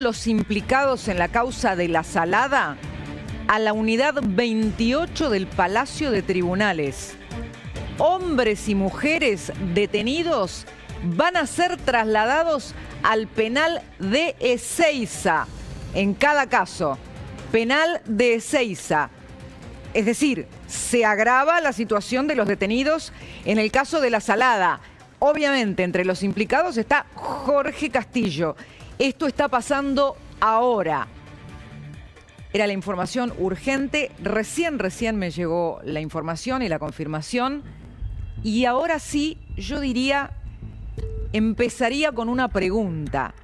Los implicados en la causa de La Salada a la unidad 28 del Palacio de Tribunales. Hombres y mujeres detenidos van a ser trasladados al penal de Ezeiza, en cada caso. Penal de Ezeiza. Es decir, se agrava la situación de los detenidos en el caso de La Salada. Obviamente, entre los implicados está Jorge Castillo. Esto está pasando ahora. Era la información urgente. Recién me llegó la información y la confirmación. Y ahora sí, yo diría, empezaría con una pregunta.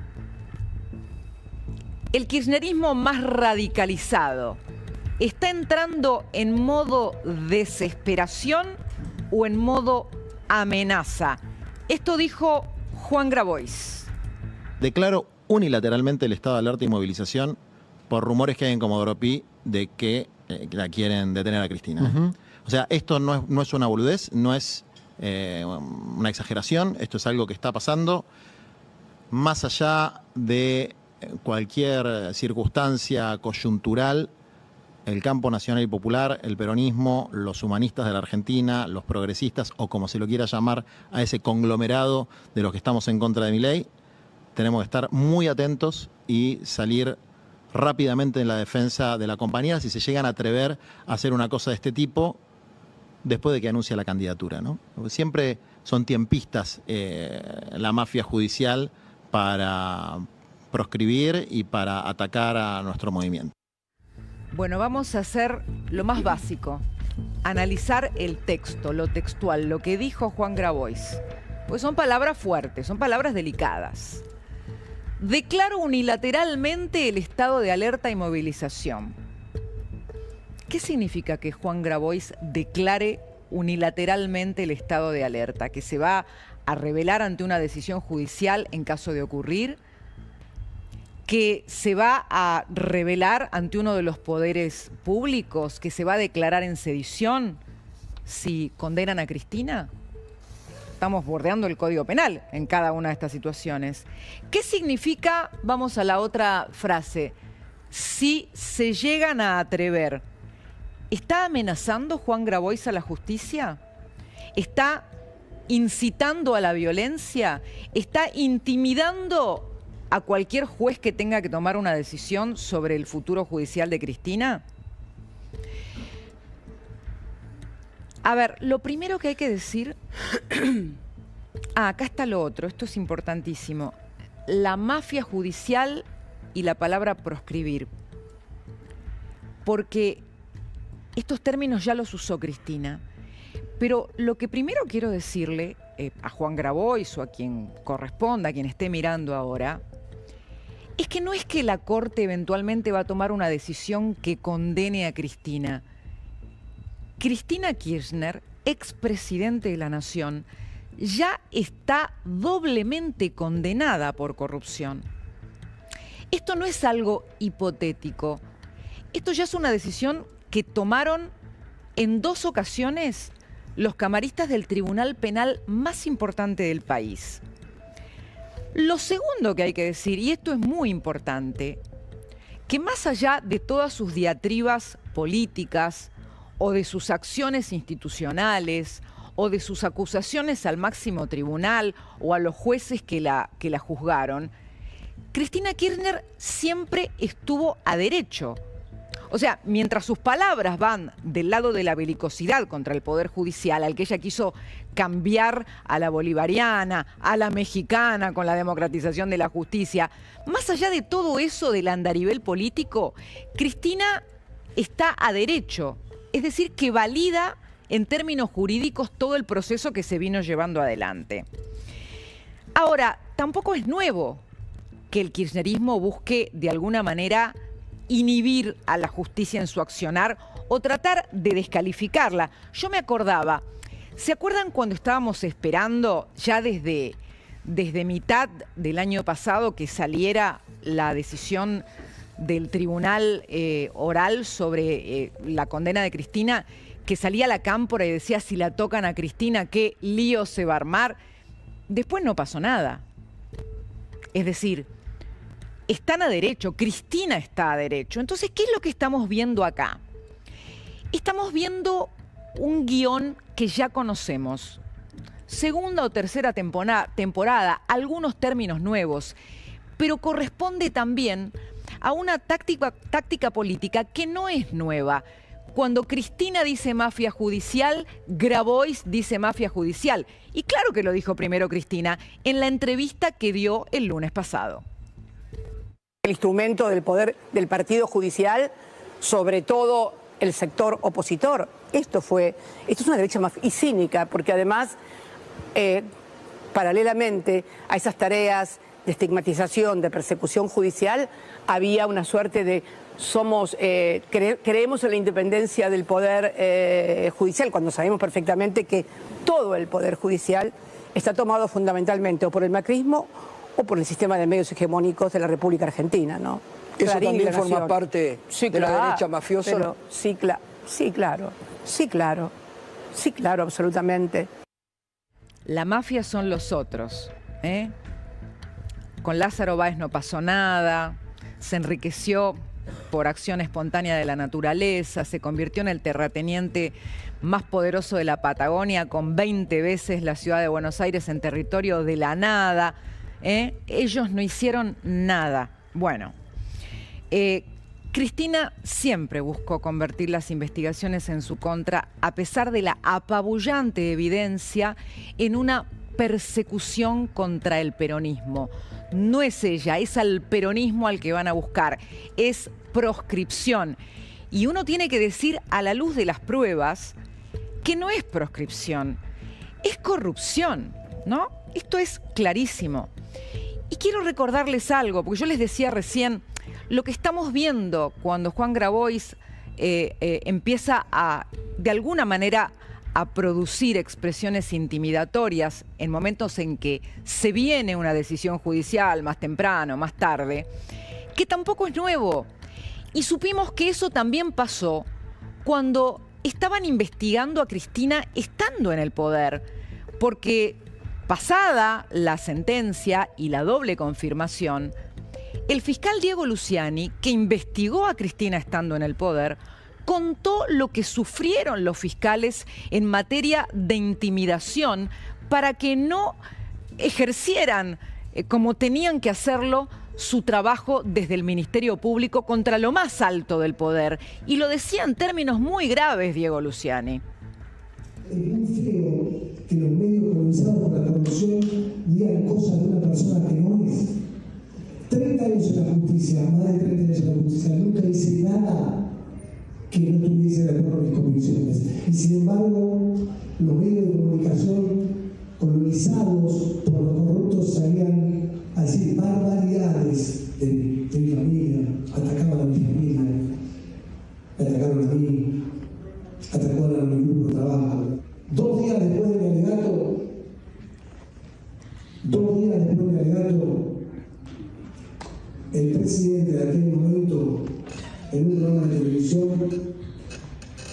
¿El kirchnerismo más radicalizado está entrando en modo desesperación o en modo amenaza? Esto dijo Juan Grabois. Declaro unilateralmente el estado de alerta y movilización por rumores que hay en Comodoro Pi de que la quieren detener a Cristina. O sea, esto no es una boludez, no es una exageración, esto es algo que está pasando más allá de cualquier circunstancia coyuntural. El campo nacional y popular, el peronismo, los humanistas de la Argentina, los progresistas, o como se lo quiera llamar, a ese conglomerado de los que estamos en contra de Milei, tenemos que estar muy atentos y salir rápidamente en la defensa de la compañía si se llegan a atrever a hacer una cosa de este tipo después de que anuncie la candidatura, ¿no? Siempre son tiempistas la mafia judicial para proscribir y para atacar a nuestro movimiento. Bueno, vamos a hacer lo más básico, analizar el texto, lo textual, lo que dijo Juan Grabois. Pues son palabras fuertes, son palabras delicadas. Declaro unilateralmente el estado de alerta y movilización. ¿Qué significa que Juan Grabois declare unilateralmente el estado de alerta? ¿Que se va a revelar ante una decisión judicial en caso de ocurrir? ¿Que se va a revelar ante uno de los poderes públicos? ¿Que se va a declarar en sedición si condenan a Cristina? Estamos bordeando el Código Penal en cada una de estas situaciones. ¿Qué significa, vamos a la otra frase, si se llegan a atrever? ¿Está amenazando Juan Grabois a la justicia? ¿Está incitando a la violencia? ¿Está intimidando a cualquier juez que tenga que tomar una decisión sobre el futuro judicial de Cristina? A ver, lo primero que hay que decir... acá está lo otro, esto es importantísimo. La mafia judicial y la palabra proscribir. Porque estos términos ya los usó Cristina. Pero lo que primero quiero decirle a Juan Grabois o a quien corresponda, a quien esté mirando ahora, es que no es que la Corte eventualmente va a tomar una decisión que condene a Cristina. Cristina Kirchner, expresidente de la Nación, ya está doblemente condenada por corrupción. Esto no es algo hipotético. Esto ya es una decisión que tomaron en 2 ocasiones los camaristas del Tribunal Penal más importante del país. Lo segundo que hay que decir, y esto es muy importante, que más allá de todas sus diatribas políticas o de sus acciones institucionales o de sus acusaciones al máximo tribunal o a los jueces que la juzgaron, Cristina Kirchner siempre estuvo a derecho. O sea, mientras sus palabras van del lado de la belicosidad contra el Poder Judicial, al que ella quiso cambiar a la bolivariana, a la mexicana con la democratización de la justicia, más allá de todo eso del andarivel político, Cristina está a derecho. Es decir, que valida en términos jurídicos todo el proceso que se vino llevando adelante. Ahora, tampoco es nuevo que el kirchnerismo busque de alguna manera inhibir a la justicia en su accionar o tratar de descalificarla. Yo me acordaba, ¿se acuerdan cuando estábamos esperando ya desde mitad del año pasado que saliera la decisión del tribunal oral sobre la condena de Cristina, que salía la cámpora y decía si la tocan a Cristina, qué lío se va a armar? Después no pasó nada. Es decir, están a derecho, Cristina está a derecho. Entonces, ¿qué es lo que estamos viendo acá? Estamos viendo un guión que ya conocemos. Segunda o tercera temporada, algunos términos nuevos, pero corresponde también a una táctica política que no es nueva. Cuando Cristina dice mafia judicial, Grabois dice mafia judicial. Y claro que lo dijo primero Cristina en la entrevista que dio el lunes pasado. El instrumento del poder del partido judicial, sobre todo el sector opositor. Esto es una derecha y cínica, porque además, paralelamente a esas tareas de estigmatización, de persecución judicial, había una suerte de creemos en la independencia del poder judicial, cuando sabemos perfectamente que todo el poder judicial está tomado fundamentalmente o por el macrismo o por el sistema de medios hegemónicos de la República Argentina, ¿no? ¿Eso también forma parte de la derecha mafiosa? Pero, sí, claro, absolutamente. La mafia son los otros, ¿eh? Con Lázaro Báez no pasó nada, se enriqueció por acción espontánea de la naturaleza, se convirtió en el terrateniente más poderoso de la Patagonia, con 20 veces la ciudad de Buenos Aires en territorio de la nada. Ellos no hicieron nada. Bueno, Cristina siempre buscó convertir las investigaciones en su contra, a pesar de la apabullante evidencia, en una persecución contra el peronismo. No es ella, es al peronismo al que van a buscar, es proscripción. Y uno tiene que decir, a la luz de las pruebas, que no es proscripción, es corrupción, ¿no? Esto es clarísimo. Y quiero recordarles algo, porque yo les decía recién, lo que estamos viendo cuando Juan Grabois empieza de alguna manera, a producir expresiones intimidatorias en momentos en que se viene una decisión judicial más temprano, más tarde, que tampoco es nuevo. Y supimos que eso también pasó cuando estaban investigando a Cristina estando en el poder, porque pasada la sentencia y la doble confirmación, el fiscal Diego Luciani, que investigó a Cristina estando en el poder, contó lo que sufrieron los fiscales en materia de intimidación para que no ejercieran como tenían que hacerlo su trabajo desde el Ministerio Público contra lo más alto del poder. Y lo decía en términos muy graves Diego Luciani. Es muy feo que los medios colonizados por la corrupción digan cosas de una persona que no es. 30 años en la justicia, más de 30 años en la justicia, nunca hice nada que no estuviese de acuerdo con mis convicciones. Y sin embargo, los medios de comunicación colonizados por los corruptos salían a decir barbaridades de mi familia, atacaban a mi familia, me atacaron a mí, atacaron a mi grupo de trabajo. 2 días después del alegato, el presidente de aquel momento, en un programa de televisión,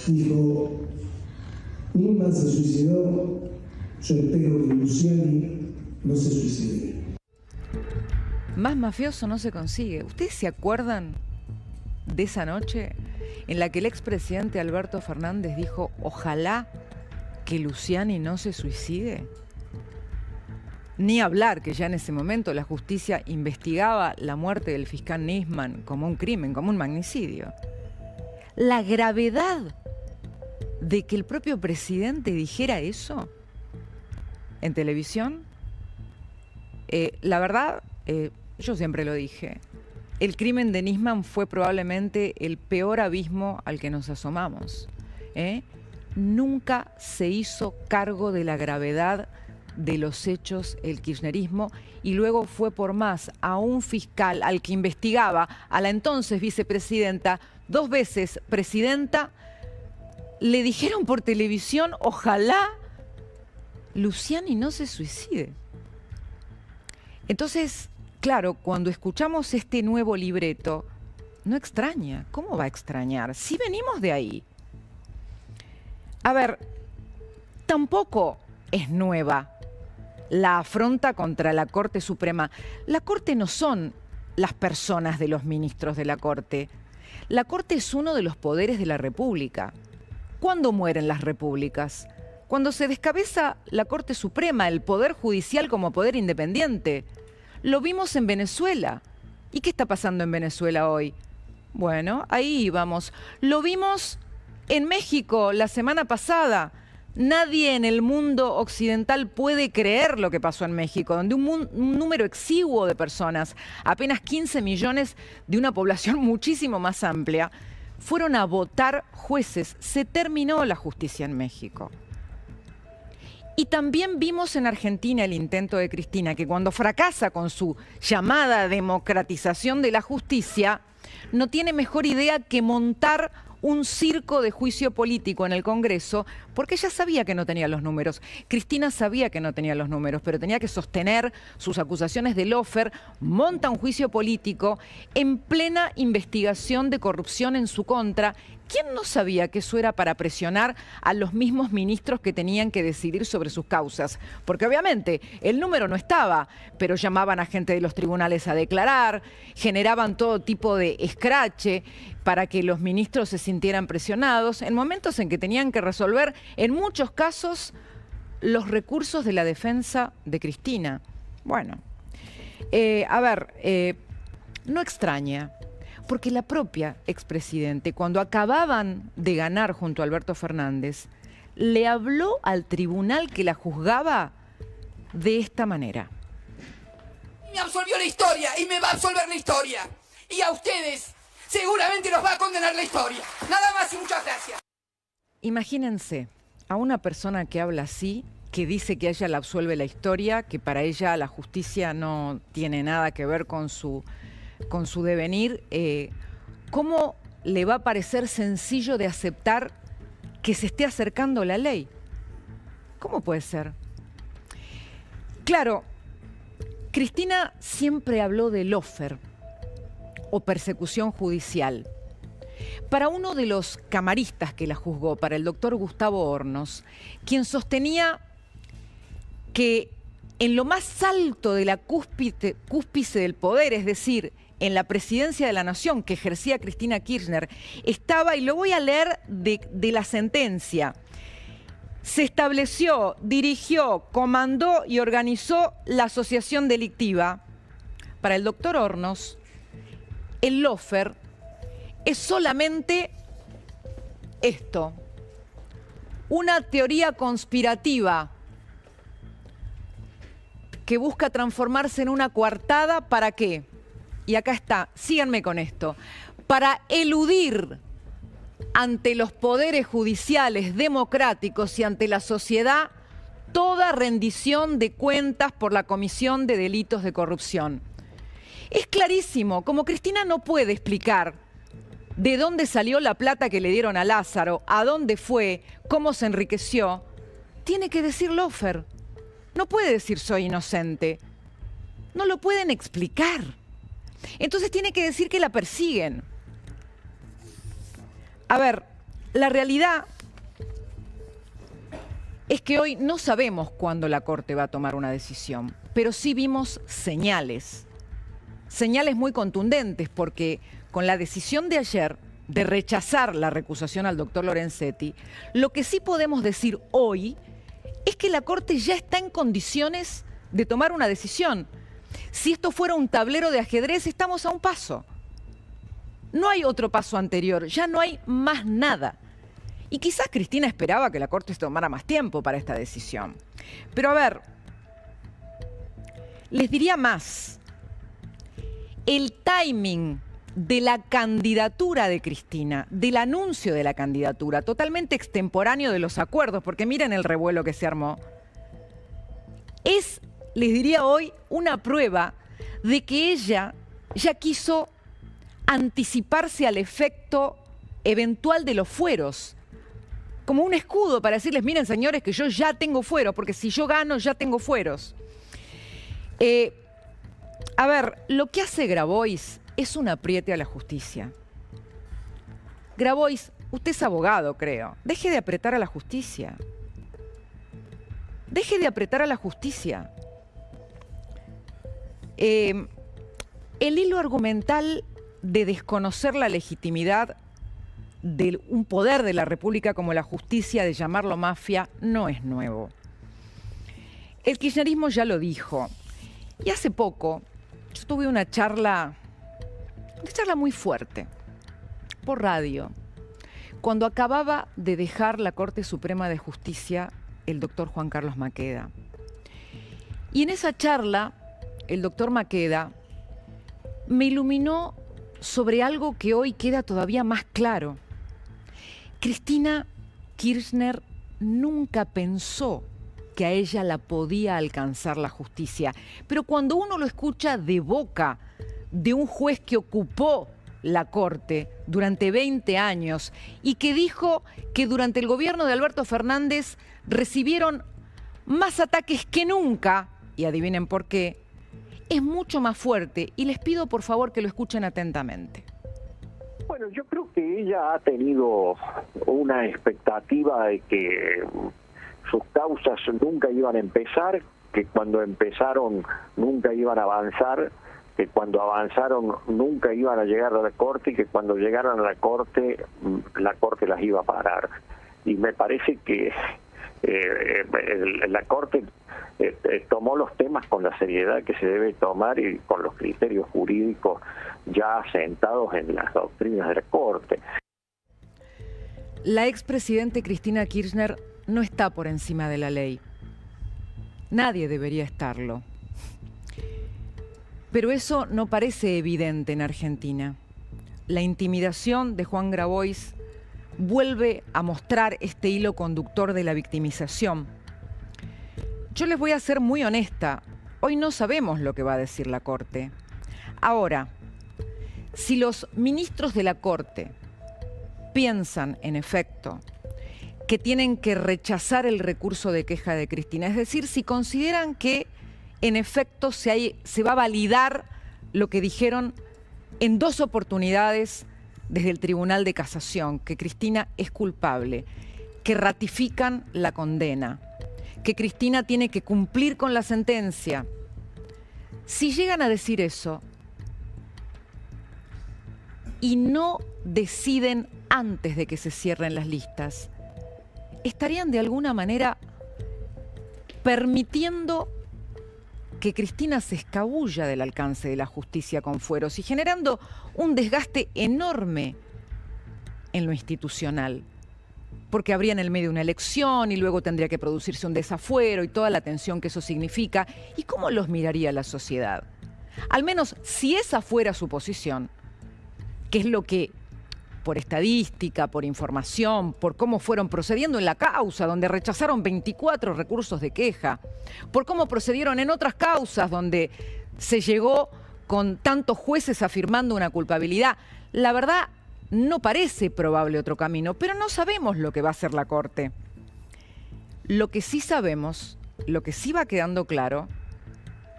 dijo: Nisman se suicidó, yo espero que Luciani no se suicide. Más mafioso no se consigue. ¿Ustedes se acuerdan de esa noche en la que el expresidente Alberto Fernández dijo: ojalá que Luciani no se suicide? Ni hablar que ya en ese momento la justicia investigaba la muerte del fiscal Nisman como un crimen, como un magnicidio. La gravedad de que el propio presidente dijera eso en televisión, la verdad, yo siempre lo dije, el crimen de Nisman fue probablemente el peor abismo al que nos asomamos. Nunca se hizo cargo de la gravedad de los hechos el kirchnerismo, y luego fue por más a un fiscal al que investigaba, a la entonces vicepresidenta, 2 veces presidenta, le dijeron por televisión: ojalá Luciani no se suicide. Entonces, claro, cuando escuchamos este nuevo libreto, no extraña. ¿Cómo va a extrañar? Si venimos de ahí. A ver, tampoco es nueva la afronta contra la Corte Suprema. La Corte no son las personas de los ministros de la Corte. La Corte es uno de los poderes de la República. ¿Cuándo mueren las repúblicas? Cuando se descabeza la Corte Suprema, el Poder Judicial como poder independiente. Lo vimos en Venezuela. ¿Y qué está pasando en Venezuela hoy? Bueno, ahí vamos. Lo vimos en México la semana pasada. Nadie en el mundo occidental puede creer lo que pasó en México, donde un número exiguo de personas, apenas 15 millones de una población muchísimo más amplia, fueron a votar jueces. Se terminó la justicia en México. Y también vimos en Argentina el intento de Cristina, que cuando fracasa con su llamada democratización de la justicia, no tiene mejor idea que montar un circo de juicio político en el Congreso, porque ella sabía que no tenía los números. Cristina sabía que no tenía los números, pero tenía que sostener sus acusaciones de lawfare, monta un juicio político en plena investigación de corrupción en su contra. ¿Quién no sabía que eso era para presionar a los mismos ministros que tenían que decidir sobre sus causas? Porque obviamente el número no estaba, pero llamaban a gente de los tribunales a declarar, generaban todo tipo de escrache para que los ministros se sintieran presionados en momentos en que tenían que resolver, en muchos casos, los recursos de la defensa de Cristina. Bueno, no extraña. Porque la propia expresidente, cuando acababan de ganar junto a Alberto Fernández, le habló al tribunal que la juzgaba de esta manera. Me absolvió la historia y me va a absolver la historia. Y a ustedes seguramente los va a condenar la historia. Nada más y muchas gracias. Imagínense a una persona que habla así, que dice que a ella la absuelve la historia, que para ella la justicia no tiene nada que ver con su devenir. ¿Cómo le va a parecer sencillo de aceptar que se esté acercando la ley? ¿Cómo puede ser? Claro, Cristina siempre habló de lawfare o persecución judicial. Para uno de los camaristas que la juzgó, para el doctor Gustavo Hornos, quien sostenía que en lo más alto de la cúspide del poder, es decir, en la presidencia de la Nación que ejercía Cristina Kirchner, estaba, y lo voy a leer de la sentencia, se estableció, dirigió, comandó y organizó la asociación delictiva. Para el doctor Hornos, el lawfare es solamente esto, una teoría conspirativa que busca transformarse en una coartada. ¿Para qué? Y acá está, síganme con esto, para eludir ante los poderes judiciales democráticos y ante la sociedad toda rendición de cuentas por la comisión de delitos de corrupción. Es clarísimo, como Cristina no puede explicar de dónde salió la plata que le dieron a Lázaro, a dónde fue, cómo se enriqueció, tiene que decir lawfare. No puede decir soy inocente. No lo pueden explicar. Entonces tiene que decir que la persiguen. A ver, la realidad es que hoy no sabemos cuándo la Corte va a tomar una decisión, pero sí vimos señales muy contundentes, porque con la decisión de ayer de rechazar la recusación al doctor Lorenzetti, lo que sí podemos decir hoy es que la Corte ya está en condiciones de tomar una decisión. Si esto fuera un tablero de ajedrez, estamos a un paso. No hay otro paso anterior, ya no hay más nada. Y quizás Cristina esperaba que la Corte se tomara más tiempo para esta decisión. Pero a ver, les diría más. El timing de la candidatura de Cristina, del anuncio de la candidatura, totalmente extemporáneo de los acuerdos, porque miren el revuelo que se armó, es, les diría hoy, una prueba de que ella ya quiso anticiparse al efecto eventual de los fueros, como un escudo para decirles, miren señores, que yo ya tengo fueros, porque si yo gano ya tengo fueros. A ver, lo que hace Grabois es un apriete a la justicia. Grabois, usted es abogado, creo. Deje de apretar a la justicia. Deje de apretar a la justicia. El hilo argumental de desconocer la legitimidad de un poder de la República como la justicia, de llamarlo mafia, no es nuevo. El kirchnerismo ya lo dijo. Y hace poco yo tuve una charla muy fuerte, por radio, cuando acababa de dejar la Corte Suprema de Justicia el doctor Juan Carlos Maqueda. Y en esa charla, el doctor Maqueda me iluminó sobre algo que hoy queda todavía más claro. Cristina Kirchner nunca pensó que a ella la podía alcanzar la justicia. Pero cuando uno lo escucha de boca de un juez que ocupó la Corte durante 20 años y que dijo que durante el gobierno de Alberto Fernández recibieron más ataques que nunca, y adivinen por qué, es mucho más fuerte. Y les pido por favor que lo escuchen atentamente. Bueno, yo creo que ella ha tenido una expectativa de que sus causas nunca iban a empezar, que cuando empezaron nunca iban a avanzar, que cuando avanzaron nunca iban a llegar a la Corte y que cuando llegaran a la Corte las iba a parar. Y me parece que la Corte tomó los temas con la seriedad que se debe tomar y con los criterios jurídicos ya asentados en las doctrinas de la Corte. La expresidente Cristina Kirchner no está por encima de la ley. Nadie debería estarlo. Pero eso no parece evidente en Argentina. La intimidación de Juan Grabois vuelve a mostrar este hilo conductor de la victimización. Yo les voy a ser muy honesta. Hoy no sabemos lo que va a decir la Corte. Ahora, si los ministros de la Corte piensan, en efecto, que tienen que rechazar el recurso de queja de Cristina, es decir, si consideran que en efecto se va a validar lo que dijeron en 2 oportunidades desde el Tribunal de Casación, que Cristina es culpable, que ratifican la condena, que Cristina tiene que cumplir con la sentencia. Si llegan a decir eso y no deciden antes de que se cierren las listas, estarían de alguna manera permitiendo que Cristina se escabulla del alcance de la justicia con fueros y generando un desgaste enorme en lo institucional, porque habría en el medio una elección y luego tendría que producirse un desafuero y toda la tensión que eso significa. ¿Y cómo los miraría la sociedad? Al menos si esa fuera su posición, que es lo que, por estadística, por información, por cómo fueron procediendo en la causa, donde rechazaron 24 recursos de queja, por cómo procedieron en otras causas donde se llegó con tantos jueces afirmando una culpabilidad. La verdad, no parece probable otro camino, pero no sabemos lo que va a hacer la Corte. Lo que sí sabemos, lo que sí va quedando claro,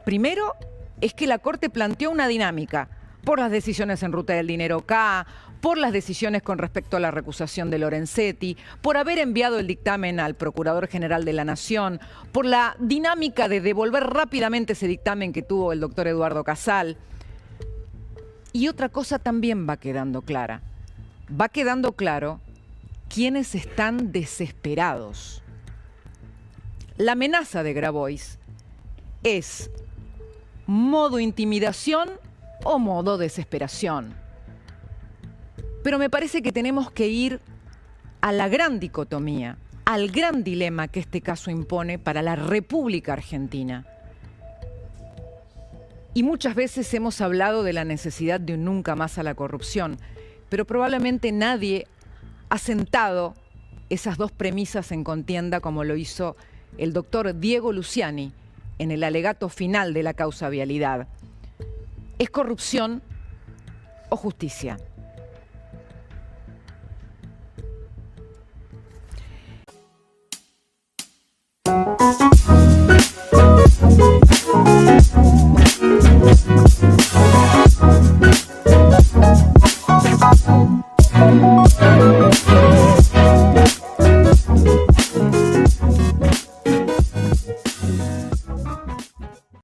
primero es que la Corte planteó una dinámica por las decisiones en ruta del dinero K, por las decisiones con respecto a la recusación de Lorenzetti, por haber enviado el dictamen al Procurador General de la Nación, por la dinámica de devolver rápidamente ese dictamen que tuvo el doctor Eduardo Casal. Y otra cosa también va quedando clara. Va quedando claro quiénes están desesperados. La amenaza de Grabois es modo intimidación o modo desesperación. Pero me parece que tenemos que ir a la gran dicotomía, al gran dilema que este caso impone para la República Argentina. Y muchas veces hemos hablado de la necesidad de un nunca más a la corrupción, pero probablemente nadie ha sentado esas 2 premisas en contienda como lo hizo el doctor Diego Luciani en el alegato final de la causa Vialidad. ¿Es corrupción o justicia?